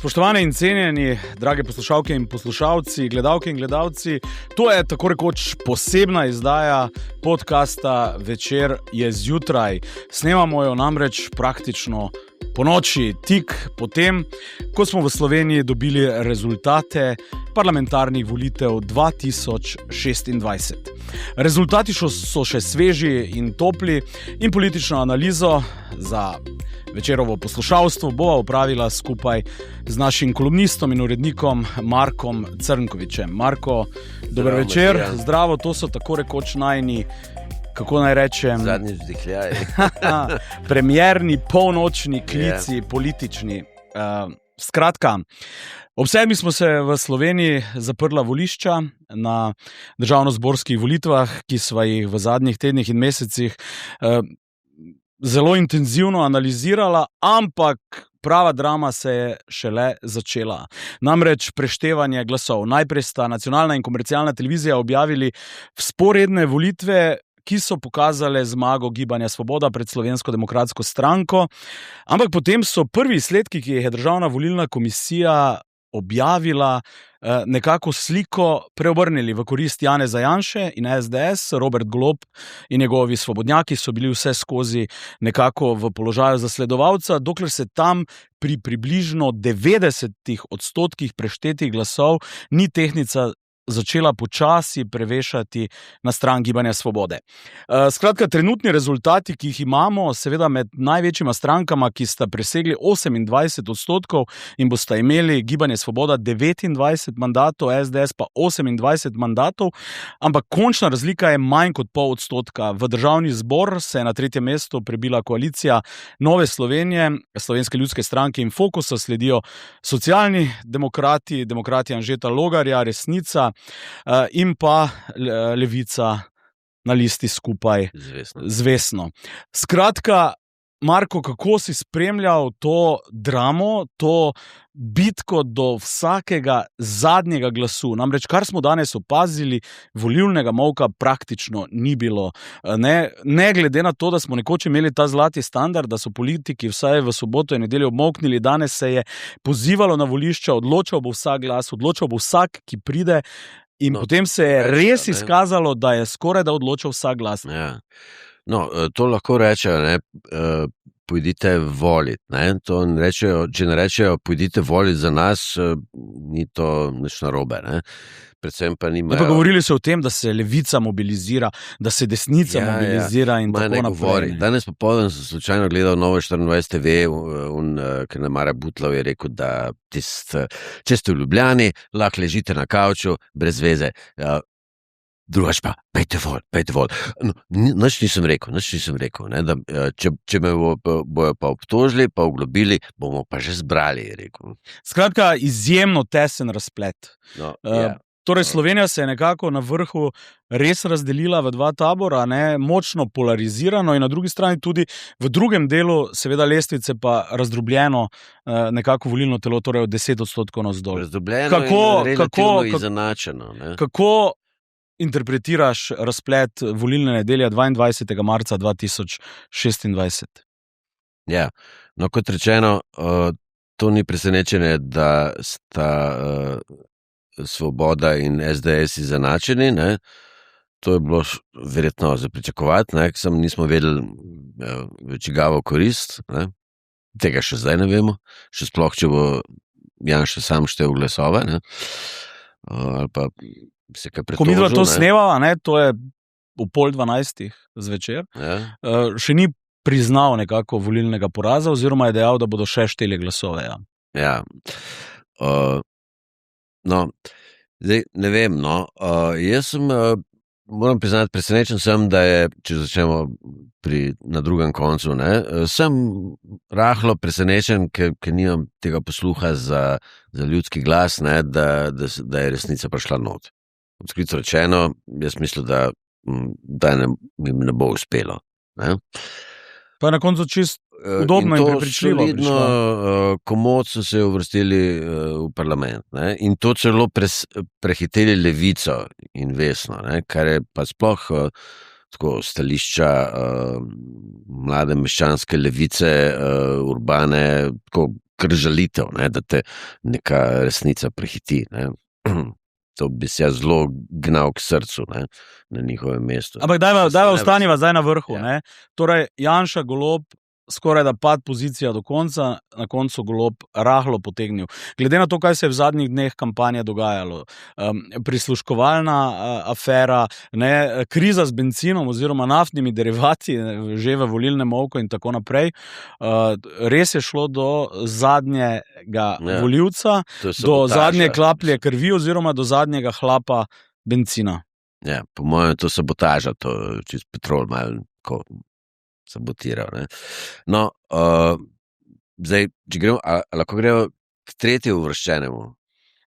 Spoštovani in cenjeni, drage poslušalke in poslušalci, gledalke in gledalci, to je tako rekoč posebna izdaja podcasta Večer je zjutraj. Snemamo jo namreč praktično po noči, tik potem, ko smo v Sloveniji dobili rezultate parlamentarnih volitev 2026. Rezultati so še sveži in topli in politično analizo za Večerovo poslušalstvo bova opravila skupaj z našim kolumnistom in urednikom Markom Crnkovičem. Marko, dober večer. Matija. Zdravo, to so tako rekoč najni, kako naj rečem, Zadnji vzdihljaj. premierni, polnočni klici, politični. Skratka, ob 7 smo se v Sloveniji zaprla volišča na državnozborskih volitvah, ki sva jih v zadnjih tednih in mesecih zelo intenzivno analizirala, ampak prava drama se je šele začela. Namreč preštevanje glasov. Najprej sta nacionalna in komercialna televizija objavili vzporedne volitve, ki so pokazale zmago Gibanja Svoboda pred Slovensko demokratsko stranko, ampak potem so prvi izsledki, ki jih je Državna volilna komisija objavila, nekako sliko preobrnili v korist Janeza Janše in SDS. Robert Golob in njegovi svobodnjaki so bili vse skozi nekako v položaju zasledovalca, dokler se tam pri približno 90% preštetih glasov ni tehtnica začela počasi prevešati na stran Gibanja Svobode. Skratka, trenutni rezultati, ki jih imamo, seveda med največjima strankama, ki sta presegli 28% in bosta imeli Gibanje Svoboda 29 mandatov, SDS pa 28 mandatov, ampak končna razlika je manj kot 0,5%. V Državni zbor se je na 3. mesto prebila koalicija Nove Slovenije, Slovenske ljudske stranke in Fokusa, sledijo Socialni demokrati, demokrati Anžeta Logarja, Resnica in pa Levica na listi skupaj z Vesno. Skratka, Marko, kako si spremljal to dramo, to bitko do vsakega zadnjega glasu? Namreč, kar smo danes opazili, volilnega molka praktično ni bilo. Ne glede na to, da smo nekoč imeli ta zlati standard, da so politiki vsaj v soboto in nedeljo obmolknili, danes se je pozivalo na volišča, odločal bo vsak glas, odločal bo vsak, ki pride, in potem se je res izkazalo, da je skoraj da odločal vsak glas. Ja. No, to lahko rečejo, ne, pojdite volit. Ne. To rečejo, če ne rečejo, pojdite volit za nas, ni to nič narobe. Ne. Predvsem pa nimajo... Pa govorili so o tem, da se levica mobilizira, da se desnica mobilizira in tako naprej. Danes popoldan sem slučajno gledal Novo 24 TV, ker Mara Butlov je rekel, da če ste v Ljubljani, lahko ležite na kavču, brez veze. Drugač pa, pejte vol. No, nič nisem rekel, ne, da, če me bojo pa obtožili, pa oglobili, bomo pa že zbrali, je rekel. Skratka, izjemno tesen razplet. No, Torej, Slovenija se je nekako na vrhu res razdelila v dva tabora, močno polarizirano, in na drugi strani tudi v drugem delu, seveda lestvice, pa razdrobljeno nekako volilno telo, torej od 10% navzdol. Razdrobljeno in relativno izenačeno. Ne? Kako interpretiraš razplet volilne nedelje 22. marca 2026? Ja, no, kot rečeno, to ni presenečenje, da sta Svoboda in SDS izenačeni, ne. To je bilo verjetno za pričakovati, ne, ker nismo vedeli čigavo korist, ne. Tega še zdaj ne vemo, še sploh, če bo Janša sam štel glasove, ne. Ali pa se kaj pretožil. Ko midva to snemava, to je v 11:30 zvečer, še ni priznal nekako volilnega poraza, oziroma je dejal, da bodo še šteli glasove. Ja. No, zdaj ne vem, jaz sem, moram priznati, presenečen sem, da je, če začnemo na drugem koncu, sem rahlo presenečen, ker nimam tega posluha za ljudski glas, da je resnica prišla not. Odkrito rečeno, jaz mislim, da jim ne bo uspelo. Ne? Pa na koncu čist udobno in prepričljivo. In to solidno komot so se uvrstili v parlament. Ne? In to celo prehiteli Levico in Vesno, ne? Kar je pa sploh tako stališča mlade meščanske levice, urbane, tako kar žalitev, ne, da te neka resnica prehiti. Ne. To bi se jaz zelo gnal k srcu, ne, na njihovem mestu. Ampak dajva ostaniva zdaj na vrhu. Ja. Ne? Torej, Janša, Golob, skoraj da pad pozicija do konca, na koncu Golob rahlo potegnil. Glede na to, kaj se je v zadnjih dneh kampanje dogajalo, prisluškovalna afera, ne, kriza z bencinom oziroma naftnimi derivati, že v volilnem molku in tako naprej, res je šlo do zadnjega volivca, do zadnje klaplje krvi oziroma do zadnjega hlapa bencina. Ja, po mojem, to sabotaža, to čist Petrol malo sabotiral. Ne. No, zdaj, če gremo, lahko gremo k tretji uvrščenemu.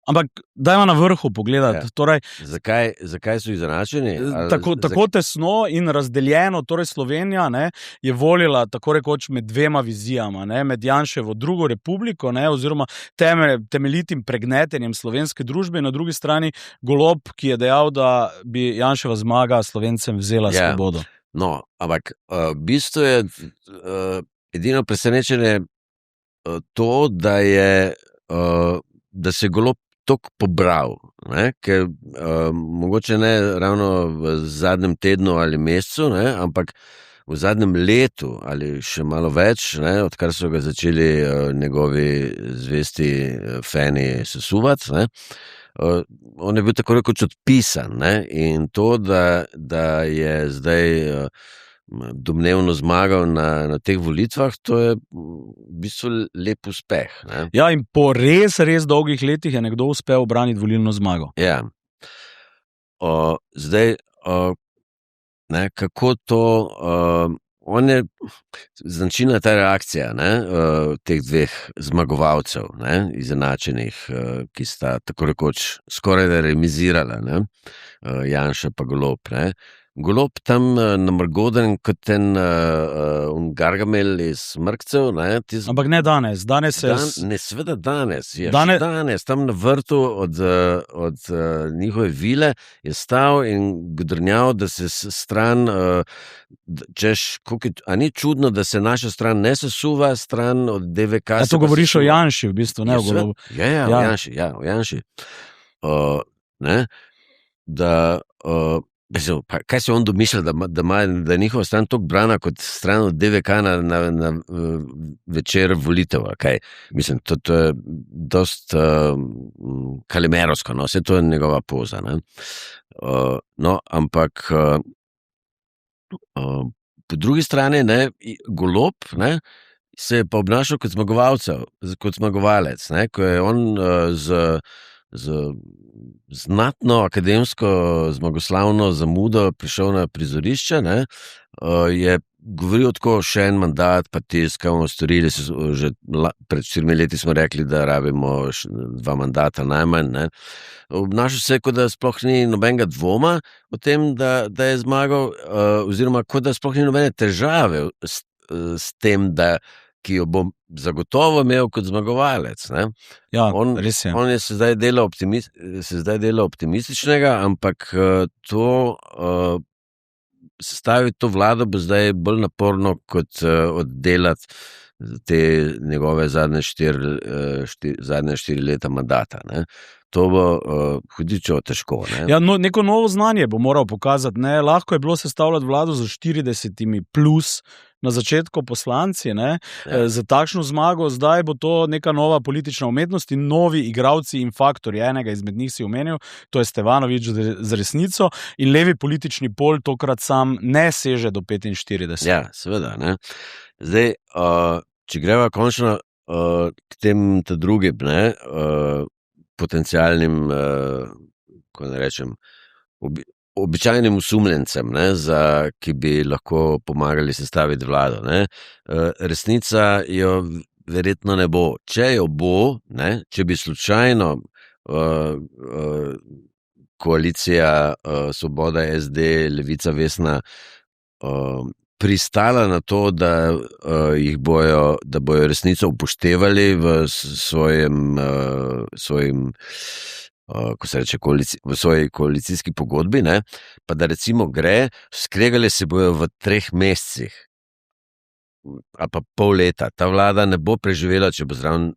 Ampak dajmo na vrhu pogledati. Ja. Torej, zakaj so izenačeni? Tako tesno in razdeljeno, torej Slovenija, ne, je volila tako rekoč med dvema vizijama, ne, med Janševo drugo republiko, ne, oziroma temeljitim pregnetenjem slovenske družbe, in na drugi strani Golob, ki je dejal, da bi Janševa zmaga Slovencem vzela svobodo. No, ampak v bistvu je edino presenečenje to, da se je Golob toliko pobral, ne? Ker mogoče ne ravno v zadnjem tednu ali mesecu, ne? Ampak v zadnjem letu ali še malo več, ne? Odkar so ga začeli njegovi zvesti fani sesuvati, ne? On je bil tako rekoč odpisan, ne? In to, da je zdaj domnevno zmagal na teh volitvah, to je v bistvu lep uspeh. Ne? Ja, in po res dolgih letih je nekdo uspel obraniti volilno zmago. Ja. Zdaj, ne, kako to, on je značilna ta reakcija, ne, teh dveh zmagovalcev, ne, izenačenih, ki sta tako rekoč skoraj da remizirala, ne, Janša pa Golob, ne. Golob tam namrgoden kot en Gargamel iz Mrkcev. Ne, ampak ne danes. Sveda danes. Danes tam na vrtu od njihove vile je stal in godrnjal, da se stran, a ni čudno, da se naša stran ne sesuva, stran od DVK. To govoriš o Janši, v bistvu, ne o Golobu. Ja, o Janši. Ne, da... Kaj se on domišlja, da je njihova stran toliko brana kot stran od DVK na večer volitev? Okay. Mislim, to je dost kalimerovsko, no, vse to je njegova poza. Ne? No, ampak po drugi strani, ne, Golob, ne, se je pa obnašal kot zmagovalec, ne, ko je on z znatno akademsko zmagoslavno zamudo prišel na prizorišče, ne, je govoril tako, še en mandat, pa tiskamo, storili so že pred 4 leti smo rekli, da rabimo 2 mandata najmanj, ne. Obnašal se, kot da sploh ni nobenega dvoma o tem, da je zmagal, oziroma kot da sploh ni nobene težave s tem, ki jo bom zagotovo imel kot zmagovalec. Ne? Ja, res je. On je se zdaj dela optimističnega, ampak to sestaviti to vlado bo zdaj bolj naporno kot oddelati te njegove zadnje 4 leta mandata. Ne? To bo hudičo težko. Ne? Ja, neko novo znanje bo moral pokazati. Ne? Lahko je bilo sestavljati vlado z 40 plus na začetku poslanci, ne? Ja. Za takšno zmago, zdaj bo to neka nova politična umetnost in novi igralci in faktorji. Enega izmed njih si omenil, to je Stevanović z Resnico, in levi politični pol tokrat sam ne seže do 45. Ja, seveda. Ne? Zdaj, če greva končno k tem drugim, ne, potencialnim, ko ne rečem, običajnim osumljencem, ne, ki bi lahko pomagali sestaviti vlado. Ne. Resnica jo verjetno ne bo. Če jo bo, ne, če bi slučajno koalicija Svoboda, SD, Levica, Vesna pristala na to, da bojo Resnico upoštevali v svojim ko se reče, v svoji koalicijski pogodbi, ne, pa da recimo skregali se bojo v 3 mesecih. ali pa pol leta, ta vlada ne bo preživela, če bo zraven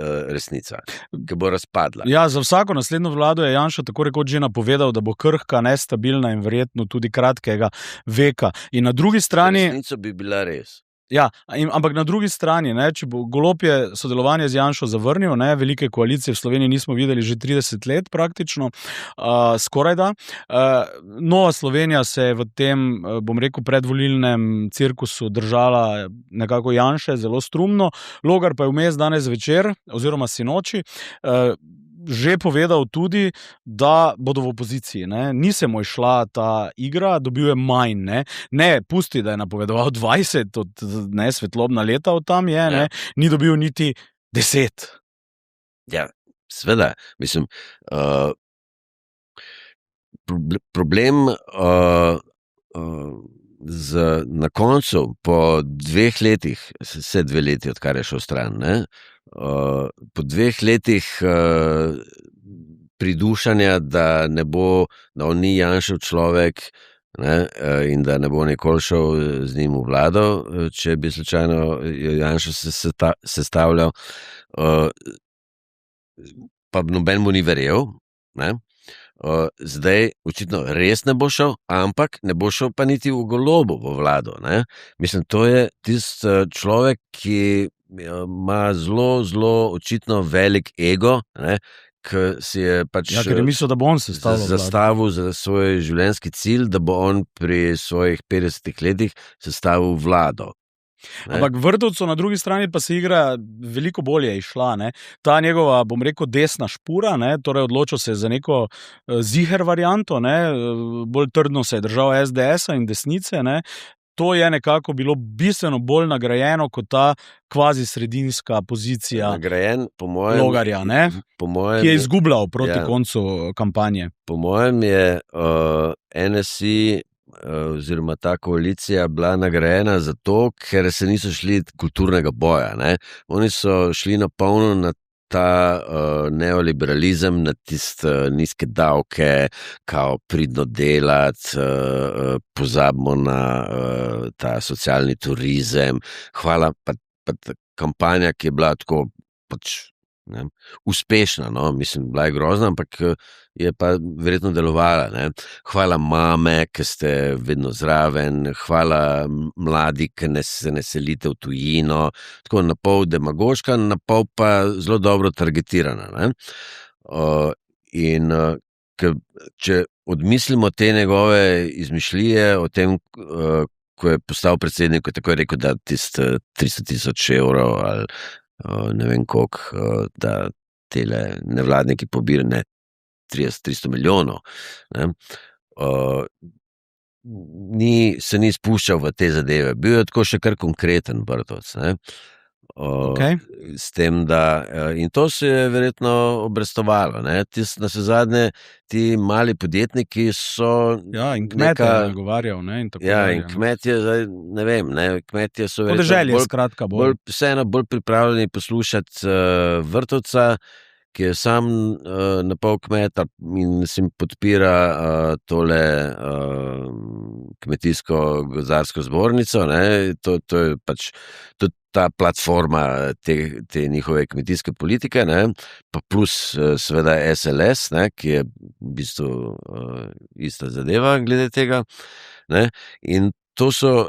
resnica, ki bo razpadla. Ja, za vsako naslednjo vlado je Janša tako rekoč že napovedal, da bo krhka, nestabilna in verjetno tudi kratkega veka. In na drugi strani... Resnica bi bila res. Ja, ampak na drugi strani, ne, če bo Golob je sodelovanje z Janšo zavrnil, ne, velike koalicije v Sloveniji nismo videli že 30 let praktično, skorajda. Nova Slovenija se je v tem, bom rekel, predvolilnem cirkusu držala nekako Janše zelo strumno. Logar pa je vmes danes večer oziroma sinoči že povedal tudi, da bodo v opoziciji. Ne. Ni se mu šla ta igra, dobil je manj. Ne, pusti, da je napovedoval 20 svetlobna leta od tam je, ne. Ni dobil niti 10. Ja, seveda. Mislim, problem na koncu, po 2 letih, vse 2 leti, odkar je šel stran, ne, po 2 letih pridušanja, da on ni Janšev človek, ne, in da ne bo nikoli šel z njim v vlado, če bi slučajno Janša se sestavljal, pa noben mu ni verjel, ne. Zdaj očitno res ne bo šel, ampak ne bo šel pa niti v Golobovo vlado. Ne? Mislim, to je tisti človek, ki ima zelo, zelo očitno velik ego, ne? Ki si je pač ker je mislil, da bo on zastavil za svoj življenjski cilj, da bo on pri svojih 50 letih sestavil vlado. Ne? Ampak Vrtovcu na drugi strani pa se igra veliko bolje išla. Ne? Ta njegova, bom rekel, desna špura, ne? Torej odločil se je za neko ziher varianto, ne? Bolj trdno se je držal SDS-a in desnice. Ne? To je nekako bilo bistveno bolj nagrajeno kot ta kvazi sredinska pozicija nagrajen, po mojem, Logarja, ne? Ki je izgubljal proti koncu kampanje. Po mojem je NSI oziroma ta koalicija bila nagrajena zato, ker se niso šli kulturnega boja. Ne? Oni so šli na polno na ta neoliberalizem, na tiste nizke davke, kao pridno delati, pozabimo na ta socialni turizem. Hvala, pa kampanja, ki je bila tako pač uspešna, no? Mislim, bila je grozna, ampak je pa verjetno delovala. Ne? Hvala mame, ki ste vedno zraven, hvala mladi, ki se ne selite v tujino, tako na pol demagoška, na pol pa zelo dobro targetirana. Ne? In če odmislimo te njegove izmišljije o tem, ko je postal predsednik, ko je tako rekel, da tiste 300,000 evrov ali ne vem koliko, da tele nevladniki pobirajo 300 milijonov. Ne? Se ni spuščal v te zadeve. Bil je tako še kar konkreten Vrtovec. S tem, da in to se je verjetno obrestovalo. Navsezadnje ti mali podjetniki so in kmetje nagovarjal. In kmetje, ne vem, kmetje so vseeno bolj pripravljeni poslušati Vrtovca, ki je sam na pol kmeta in si podpira tole kmetijsko-gozdarsko zbornico. To je pač tudi ta platforma te njihove kmetijske politike, pa plus seveda SLS, ki je v bistvu ista zadeva glede tega. In to so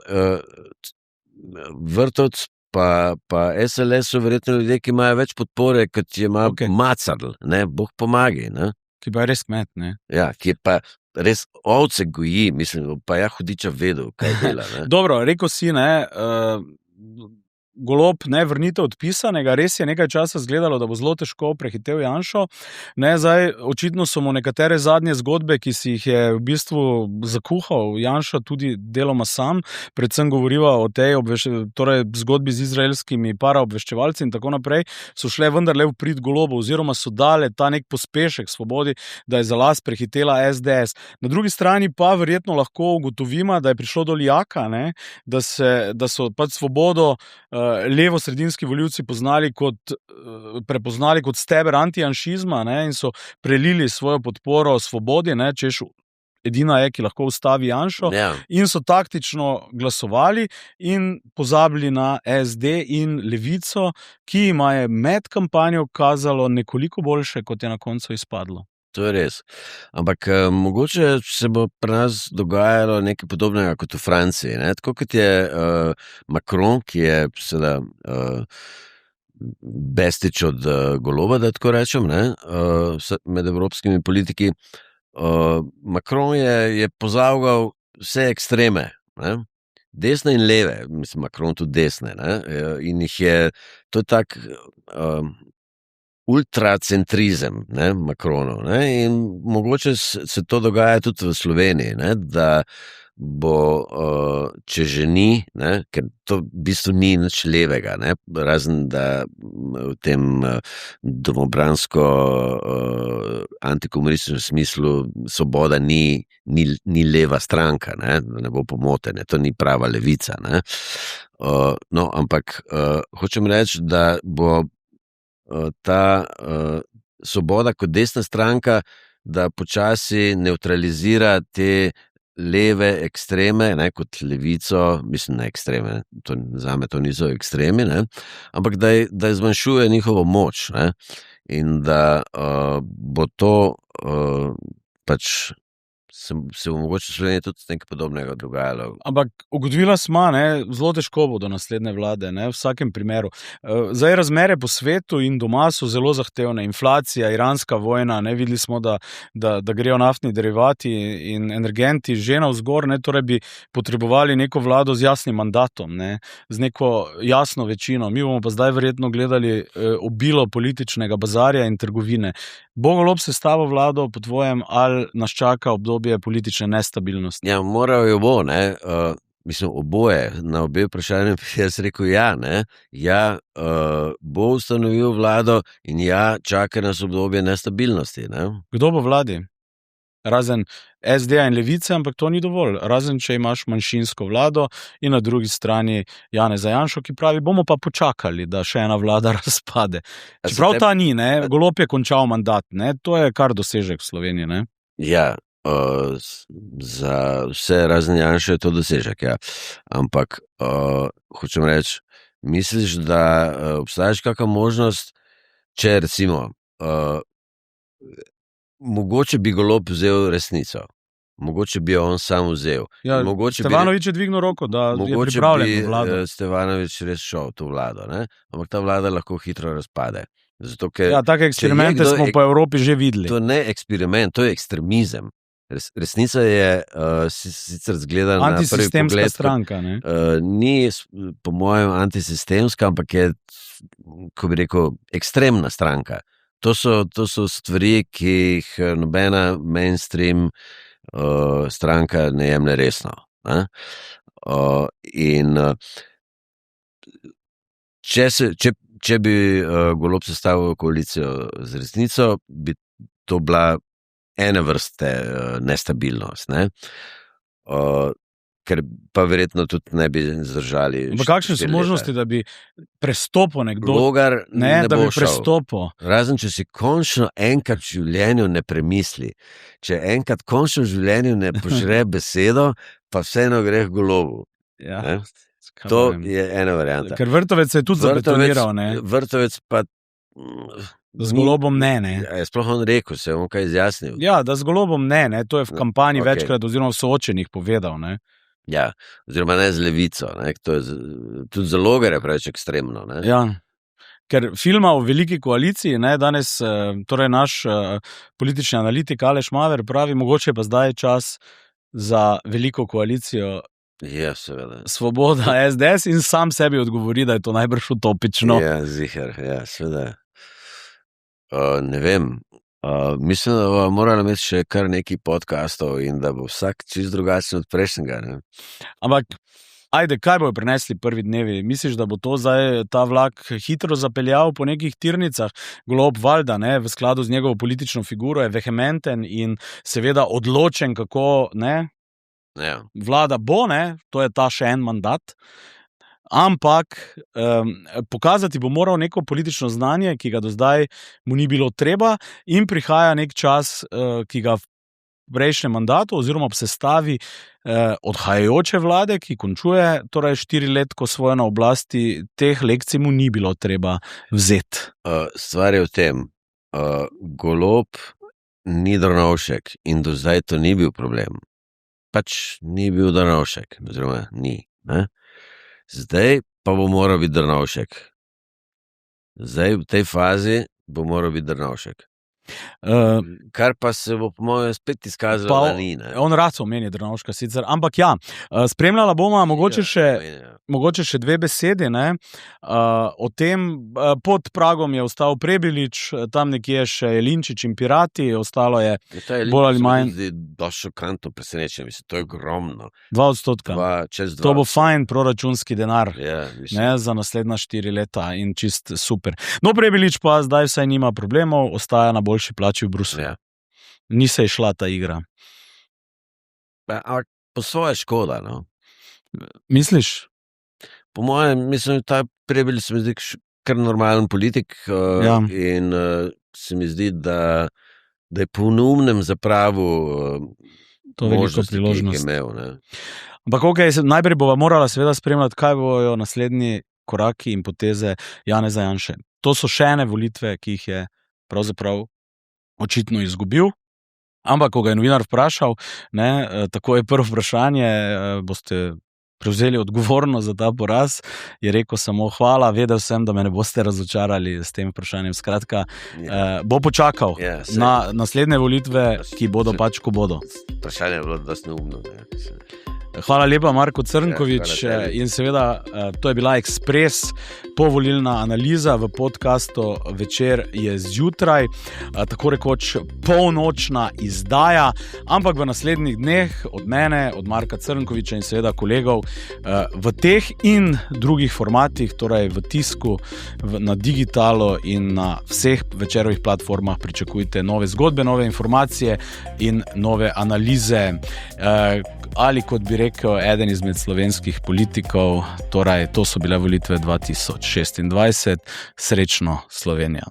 Vrtovec pa SLS so verjetno ljudje, ki imajo več podpore, kot je ima Macarl, Bog pomagi. Ki pa je res kmet, Ja, ki je pa res ovce goji, mislim, pa hudiča vedel, kaj dela. Dobro, rekel si, Golob, vrnitev odpisanega, res je nekaj časa zgledalo, da bo zelo težko prehitel Janšo. Zdaj, očitno so mu nekatere zadnje zgodbe, ki si jih je v bistvu zakuhal Janša tudi deloma sam, predvsem govoriva o tej zgodbi z izraelskimi paraobveščevalci in tako naprej, so šle vendarle v prid Golobu oziroma so dale ta nek pospešek Svobodi, da je za las prehitela SDS. Na drugi strani pa verjetno lahko ugotovimo, da je prišlo do lijaka, da so pač Svobodo levo-sredinski volivci prepoznali kot steber antijanšizma in so prelili svojo podporo Svobodi, češ edina je, ki lahko ustavi Janšo, Ja. in so taktično glasovali in pozabili na SD in Levico, ki ima je med kampanjo kazalo nekoliko boljše, kot je na koncu izpadlo. To je res. Ampak mogoče se bo pri nas dogajalo nekaj podobnega kot v Franciji. Ne? Tako kot je Macron, ki je seveda bestič od Goloba, da tako rečem, ne? Med evropskimi politiki. Macron je pozavgal vse ekstreme, ne? Desne in leve, mislim, Macron tudi desne, ne? In jih je, to je tak ultracentrizem, ne, Macronov, ne, in mogoče se to dogaja tudi v Sloveniji, ne, da bo, če že ni, ne, ker to v bistvu ni nič levega, ne, razen da v tem domobransko antikomunističnem smislu Svoboda ni leva stranka, ne, da ne bo pomotene, to ni prava levica, ne. No, ampak hočem reči, da bo ta Svoboda kot desna stranka, da počasi nevtralizira te leve ekstreme, ne, kot levico, mislim, ne ekstreme, zame to niso ekstremi, ne, ampak da zmanjšuje njihovo moč, ne, in da bo to pač se bo mogoče v Sloveniji tudi nekaj podobnega dogajalo. Ampak ugotovila smo, zelo težko bodo naslednje vlade, v vsakem primeru. Zdaj razmere po svetu in doma so zelo zahtevne. Inflacija, iranska vojna, videli smo, da grejo naftni derivati in energenti že navzgor, torej bi potrebovali neko vlado z jasnim mandatom, z neko jasno večino. Mi bomo pa zdaj verjetno gledali obilo političnega bazarja in trgovine. Bo Golob sestavil vlado po tvojem, ali nas čaka obdobje politične nestabilnosti? Ja, moral jo bo, ne. Mislim, oboje, na obe vprašanje bi jaz rekel ja, ne. Ja, bo ustanovil vlado in ja, čaka nas obdobje nestabilnosti, ne. Kdo bo vladi? Razen SD-ja in Levice, ampak to ni dovolj. Razen, če imaš manjšinsko vlado in na drugi strani Janeza Janšo, ki pravi, bomo pa počakali, da še ena vlada razpade. Čeprav ta ni, Golob je končal mandat, to je kar dosežek v Sloveniji, ne. Ja, za vse razen Janše je to dosežek, ja. Ampak hočem reči, misliš, da obstajaš kakšna možnost, če recimo mogoče bi Golob vzel resnico, mogoče bi jo on sam vzel. Ja, Stevanović je dvignil roko, da je pripravljen vlado. Mogoče bi Stevanović res šel v to vlado, ne? Ampak ta vlada lahko hitro razpade. Zato, ker, take eksperimente smo po Evropi že videli. To ne eksperiment, to je ekstremizem. Resnica je sicer zgleda na prvi pogled, antisistemska stranka, ne? Ni po mojem antisistemska, ampak je, ko bi rekel, ekstremna stranka. To so stvari, ki jih nobena mainstream stranka ne jemlje resno, ne? In če bi Golob sestavil koalicijo z resnico, bi to bila ene vrste nestabilnost, ne? Ker pa verjetno tudi ne bi zdržali. Ampak kakšne so možnosti, da bi prestopil nekdo? Logar ne da bo bi prestopil. Razen, če si končno enkrat v življenju ne premisli. Če enkrat končno v življenju ne požre besedo, pa vseeno gre k Golobu. Ja. Ne? To je ena varianta. Ker Vrtovec se je tudi zabetoniral, ne? Vrtovec pa z Golobom ne. Je sploh on rekel, se je on kaj izjasnil. Ja, da z Golobom ne. To je v kampanji večkrat oziroma v soočenjih povedal, ne? Ja, oziroma ne z Levico, ne? To je tudi za Logarja preveč ekstremno, ne? Ja, ker filma o veliki koaliciji, danes torej naš politični analitik Aleš Maver pravi, mogoče pa zdaj čas za veliko koalicijo. Ja, seveda. Svoboda, SDS in sam sebi odgovori, da je to najbrž utopično. Ja, ziher, ja, seveda. Ne vem. Mislim, da bo morala imeti še kar nekaj podcastov in da bo vsak čisto drugačen od prejšnjega, ne? Ampak, ajde, kaj bojo prinesli prvi dnevi? Misliš, da bo to zdaj ta vlak hitro zapeljal po nekih tirnicah? Golob valjda, v skladu z njegovo politično figuro je vehementen in seveda odločen, kako, Ja. Vlada bo, to je ta še en mandat, ampak pokazati bo moral neko politično znanje, ki ga do zdaj mu ni bilo treba, in prihaja nek čas, ki ga prejšnjem mandatu oziroma ob sestavi odhajajoče vlade, ki končuje torej 4 let, ko svoje na oblasti, teh lekcij mu ni bilo treba vzeti. Stvar je v tem, Golob ni Drnovšek in do zdaj to ni bil problem. Pač ni bil Drnovšek, oziroma ni. Ne? Zdaj pa bo moral biti Drnovšek. Zdaj v tej fazi bo moral biti Drnovšek. Kar pa se bo po mojem spet izkazalo, da ni. Ne? On rad se omeni Drnovška sicer, ampak ja, spremljala bomo mogoče še 2 besedi, ne? O tem. Pod pragom je ostal Prebilič, tam nekje še Jelinčič in Pirati, ostalo je bolj ali manj. Došlo šokantno presenečenje, mislim, to je ogromno. 2%. To bo fajn proračunski denar, mislim. Ne, za naslednja 4 leta in čist super. No, Prebilič pa zdaj vsaj nima problemov, ostaja na boljši plači v Bruslju. Ja. Ni se išla ta igra. Ampak po svoje škoda, no. Misliš? Po mojem, mislim, ta Prebilič se mi zdi kar normalen politik in se mi zdi, da je po neumnem zapravu to veliko priložnost, ki je imel. Ne. Ampak najprej bova morala seveda spremljati, kaj bojo naslednji koraki in poteze Janeza Janše. To so še ene volitve, ki jih je pravzaprav očitno izgubil. Ampak, ko ga je novinar vprašal, tako je prvo vprašanje, boste prevzeli odgovornost za ta poraz, je rekel samo hvala, vedel sem, da me ne boste razočarali s tem vprašanjem. Skratka, bo počakal na naslednje volitve, ki bodo pač, ko bodo. Vprašanje je bilo dosti neumno. Hvala lepa, Marko Crnković, in seveda to je bila Ekspres povolilna analiza v podcastu Večer je zjutraj, tako rekoč polnočna izdaja, ampak v naslednjih dneh od mene, od Marka Crnkovića in seveda kolegov v teh in drugih formatih, torej v tisku, na digitalu in na vseh Večerovih platformah pričakujte nove zgodbe, nove informacije in nove analize. Ali kot bi rekel eden izmed slovenskih politikov, torej to so bile volitve 2026. Srečno Slovenija.